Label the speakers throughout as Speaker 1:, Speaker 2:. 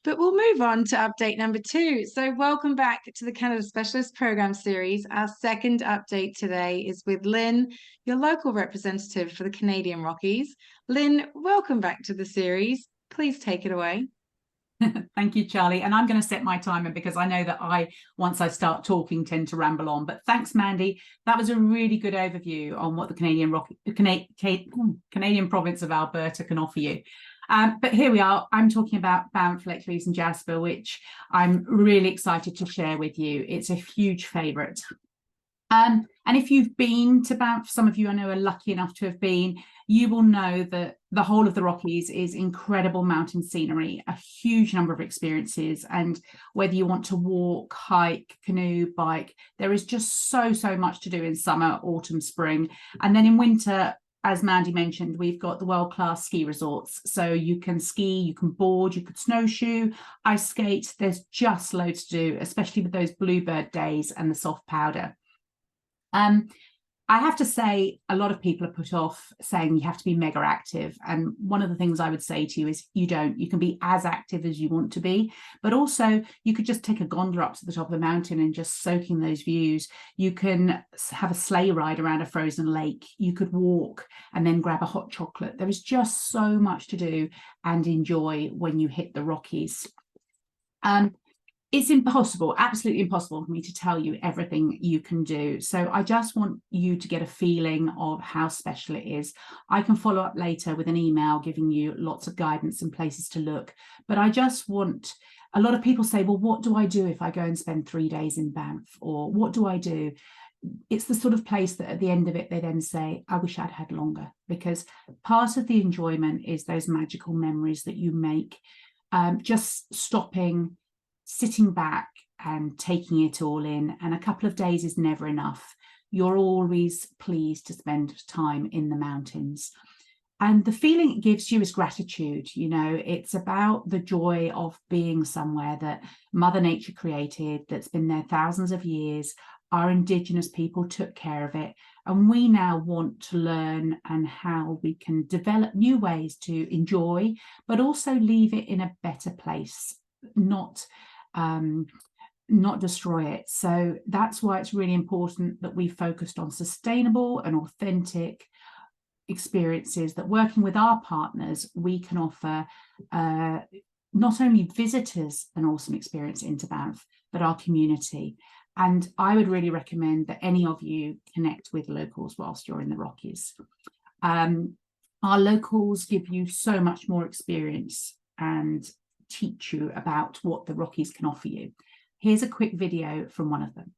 Speaker 1: But we'll move on to update number 2. So welcome back to the Canada Specialist Program Series. Our second update today is with Lyn, your local representative for the Canadian Rockies. Lyn, welcome back to the series. Please take it away.
Speaker 2: Thank you, Charlie. And I'm going to set my timer because I know that once I start talking, tend to ramble on. But thanks, Mandy. That was a really good overview on what the Canadian province of Alberta can offer you. But here we are. I'm talking about Banff, Louise and Jasper, which I'm really excited to share with you. It's a huge favourite. And if you've been to Banff, some of you I know are lucky enough to have been, you will know that the whole of the Rockies is incredible mountain scenery, a huge number of experiences. And whether you want to walk, hike, canoe, bike, there is just so much to do in summer, autumn, spring. And then in winter, as Mandy mentioned, we've got the world-class ski resorts. So you can ski, you can board, you could snowshoe, ice skate. There's just loads to do, especially with those bluebird days and the soft powder. I have to say, a lot of people are put off saying you have to be mega active. And one of the things I would say to you is you don't. You can be as active as you want to be, but also you could just take a gondola up to the top of the mountain and just soak in those views. You can have a sleigh ride around a frozen lake. You could walk and then grab a hot chocolate. There is just so much to do and enjoy when you hit the Rockies. It's impossible, absolutely impossible for me to tell you everything you can do. So I just want you to get a feeling of how special it is. I can follow up later with an email giving you lots of guidance and places to look. But I just want, a lot of people say, well, what do I do if I go and spend 3 days in Banff? Or what do I do? It's the sort of place that at the end of it, they then say, I wish I'd had longer. Because part of the enjoyment is those magical memories that you make, just stopping, sitting back and taking it all in. And a couple of days is never enough. You're always pleased to spend time in the mountains. And the feeling it gives you is gratitude. You know, it's about the joy of being somewhere that Mother Nature created, that's been there thousands of years. Our Indigenous people took care of it. And we now want to learn and how we can develop new ways to enjoy, but also leave it in a better place, not destroy it. So that's why it's really important that we focused on sustainable and authentic experiences, that working with our partners, we can offer not only visitors an awesome experience into Banff, but our community. And I would really recommend that any of you connect with locals whilst you're in the Rockies. Our locals give you so much more experience and teach you about what the Rockies can offer you. Here's a quick video from one of them.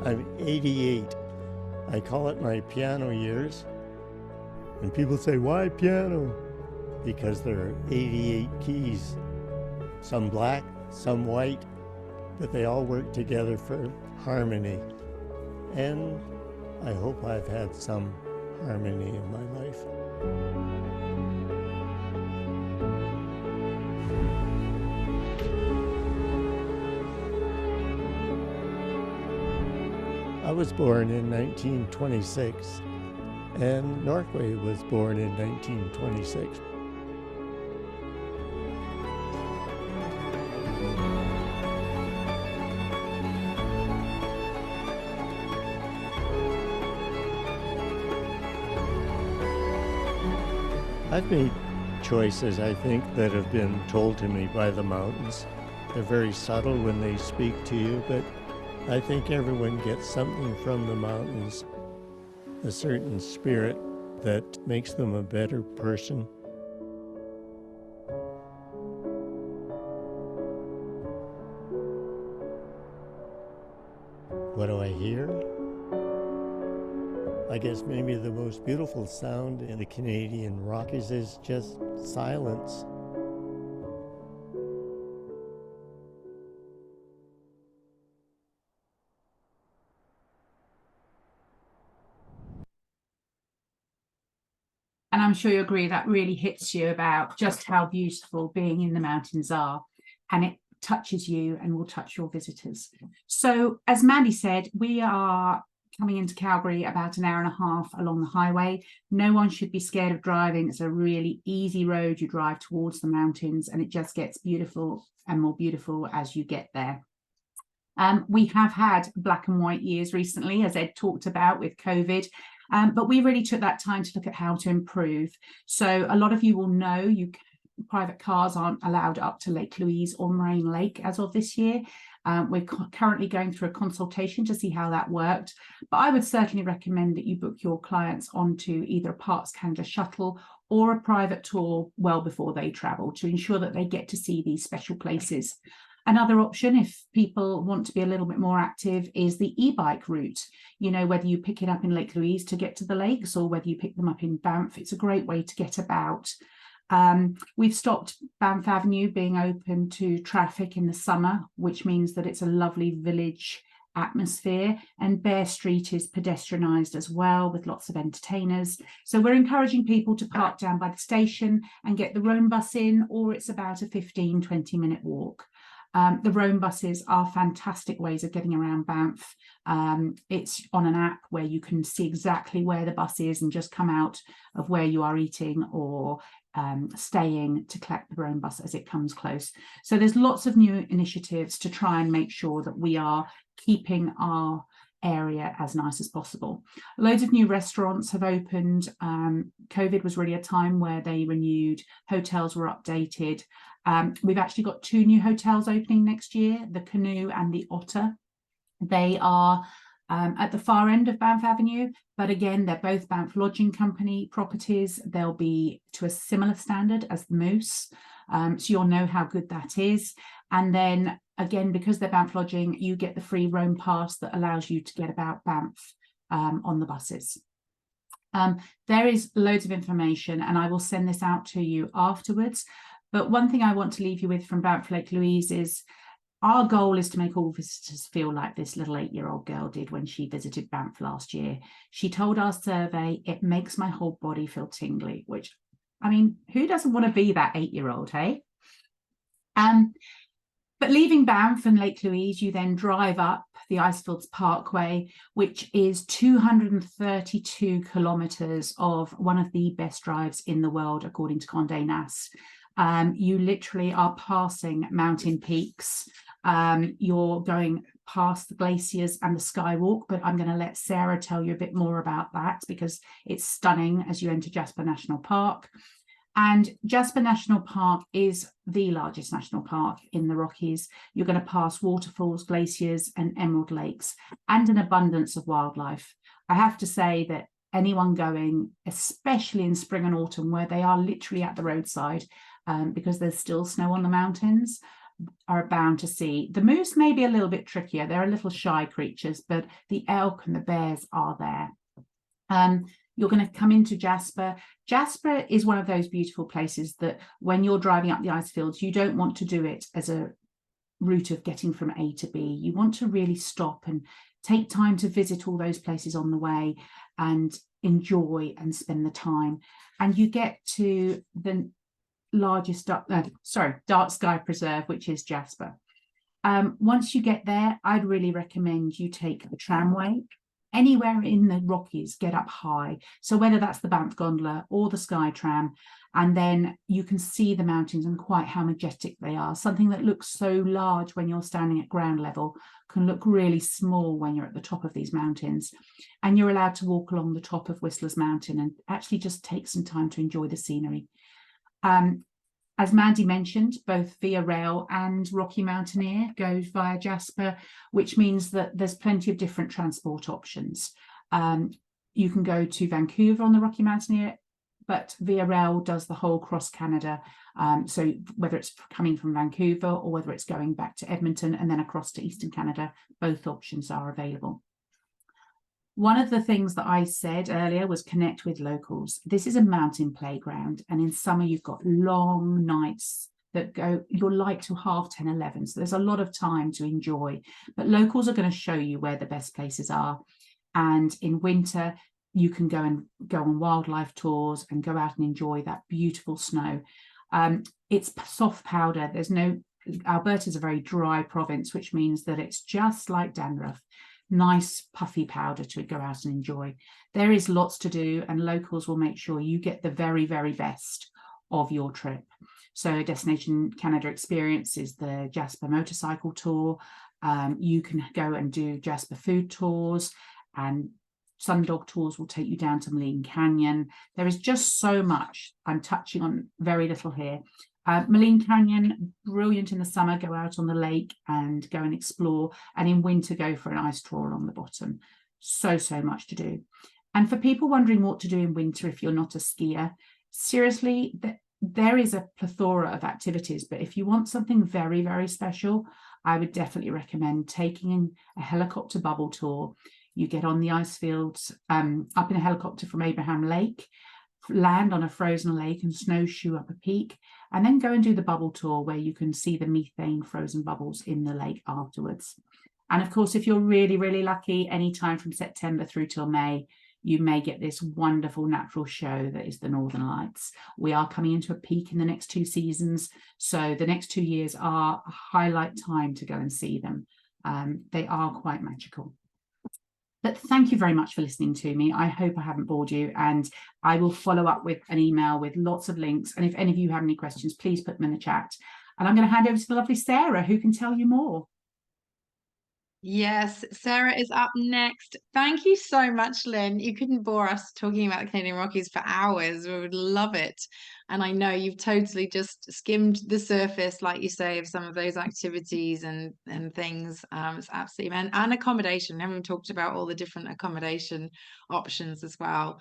Speaker 3: I'm 88. I call it my piano years. And people say, why piano? Because there are 88 keys. Some black, some white, but they all work together for harmony. And I hope I've had some harmony in my life. I was born in 1926, and Norquay was born in 1926. I've made choices, I think, that have been told to me by the mountains. They're very subtle when they speak to you, but I think everyone gets something from the mountains, a certain spirit that makes them a better person. What do I hear? I guess maybe the most beautiful sound in the Canadian Rockies is just silence.
Speaker 2: And I'm sure you agree that really hits you about just how beautiful being in the mountains are. And it touches you and will touch your visitors. So as Mandy said, we are coming into Calgary, about an hour and a half along the highway. No one should be scared of driving. It's a really easy road. You drive towards the mountains and it just gets beautiful and more beautiful as you get there. We have had black and white years recently, as Ed talked about with COVID, but we really took that time to look at how to improve. So a lot of you will know private cars aren't allowed up to Lake Louise or Moraine Lake as of this year. We're currently going through a consultation to see how that worked, but I would certainly recommend that you book your clients onto either a Parks Canada shuttle or a private tour well before they travel to ensure that they get to see these special places. Another option, if people want to be a little bit more active, is the e-bike route. You know, whether you pick it up in Lake Louise to get to the lakes or whether you pick them up in Banff, it's a great way to get about. We've stopped Banff Avenue being open to traffic in the summer, which means that it's a lovely village atmosphere, and Bear Street is pedestrianised as well with lots of entertainers. So we're encouraging people to park down by the station and get the roam bus in, or it's about a 15-20 minute walk. The roam buses are fantastic ways of getting around Banff. It's on an app where you can see exactly where the bus is and just come out of where you are eating or staying to collect the roam bus as it comes close. So there's lots of new initiatives to try and make sure that we are keeping our area as nice as possible. Loads of new restaurants have opened. COVID was really a time where they renewed, hotels were updated. We've actually got 2 new hotels opening next year, the Canoe and the Otter. They are at the far end of Banff Avenue, but again, they're both Banff Lodging Company properties. They'll be to a similar standard as the Moose, so you'll know how good that is. And then again, because they're Banff Lodging, you get the free roam pass that allows you to get about Banff on the buses. There is loads of information and I will send this out to you afterwards. But one thing I want to leave you with from Banff Lake Louise is our goal is to make all visitors feel like this little 8-year-old girl did when she visited Banff last year. She told our survey, "It makes my whole body feel tingly," which, I mean, who doesn't want to be that 8-year-old, hey? But leaving Banff and Lake Louise, you then drive up the Icefields Parkway, which is 232 kilometres of one of the best drives in the world, according to Condé Nast. You literally are passing mountain peaks. You're going past the glaciers and the skywalk, but I'm going to let Sarah tell you a bit more about that because it's stunning as you enter Jasper National Park. And Jasper National Park is the largest national park in the Rockies. You're going to pass waterfalls, glaciers, and emerald lakes, and an abundance of wildlife. I have to say that anyone going, especially in spring and autumn, where they are literally at the roadside, because there's still snow on the mountains, are bound to see. The moose may be a little bit trickier. They're a little shy creatures, but the elk and the bears are there. You're going to come into Jasper. Jasper is one of those beautiful places that when you're driving up the Icefields, you don't want to do it as a route of getting from A to B. You want to really stop and take time to visit all those places on the way and enjoy and spend the time. And you get to the largest dark sky preserve, which is Jasper. Once you get there, I'd really recommend you take the tramway. Anywhere in the Rockies, get up high. So whether that's the Banff Gondola or the Sky Tram, and then you can see the mountains and quite how majestic they are. Something that looks so large when you're standing at ground level can look really small when you're at the top of these mountains. And you're allowed to walk along the top of Whistler's Mountain and actually just take some time to enjoy the scenery. As Mandy mentioned, both Via Rail and Rocky Mountaineer goes via Jasper, which means that there's plenty of different transport options. You can go to Vancouver on the Rocky Mountaineer, but Via Rail does the whole cross Canada. So whether it's coming from Vancouver or whether it's going back to Edmonton and then across to Eastern Canada, both options are available. One of the things that I said earlier was connect with locals. This is a mountain playground, and in summer you've got long nights that go your light till 10:30, 11. So there's a lot of time to enjoy, but locals are going to show you where the best places are. And in winter, you can go on wildlife tours and go out and enjoy that beautiful snow. It's soft powder. Alberta's a very dry province, which means that it's just like dandruff. nice puffy powder to go out and enjoy. There is lots to do, and locals will make sure you get the very, very best of your trip. So Destination Canada Experience is the Jasper motorcycle tour. You can go and do Jasper food tours, and Sundog tours will take you down to Lyn Canyon. There is just so much. I'm touching on very little here. Lyn Canyon, brilliant in the summer, go out on the lake and go and explore, and in winter go for an ice tour along the bottom. So much to do. And for people wondering what to do in winter if you're not a skier, seriously, there is a plethora of activities, but if you want something very, very special, I would definitely recommend taking a helicopter bubble tour. You get on the ice fields up in a helicopter from Abraham Lake, land on a frozen lake and snowshoe up a peak, and then go and do the bubble tour where you can see the methane frozen bubbles in the lake afterwards. And of course, if you're really, really lucky, anytime from September through till May, you may get this wonderful natural show that is the Northern Lights. We are coming into a peak in the next 2 seasons, so the next 2 years are a highlight time to go and see them. They are quite magical. But thank you very much for listening to me. I hope I haven't bored you, and I will follow up with an email with lots of links. And if any of you have any questions, please put them in the chat. And I'm going to hand over to the lovely Sarah, who can tell you more.
Speaker 1: Yes, Sarah is up next. Thank you so much, Lyn. You couldn't bore us talking about the Canadian Rockies for hours. We would love it. And I know you've totally just skimmed the surface, like you say, of some of those activities and things. It's absolutely, and accommodation. We haven't talked about all the different accommodation options as well.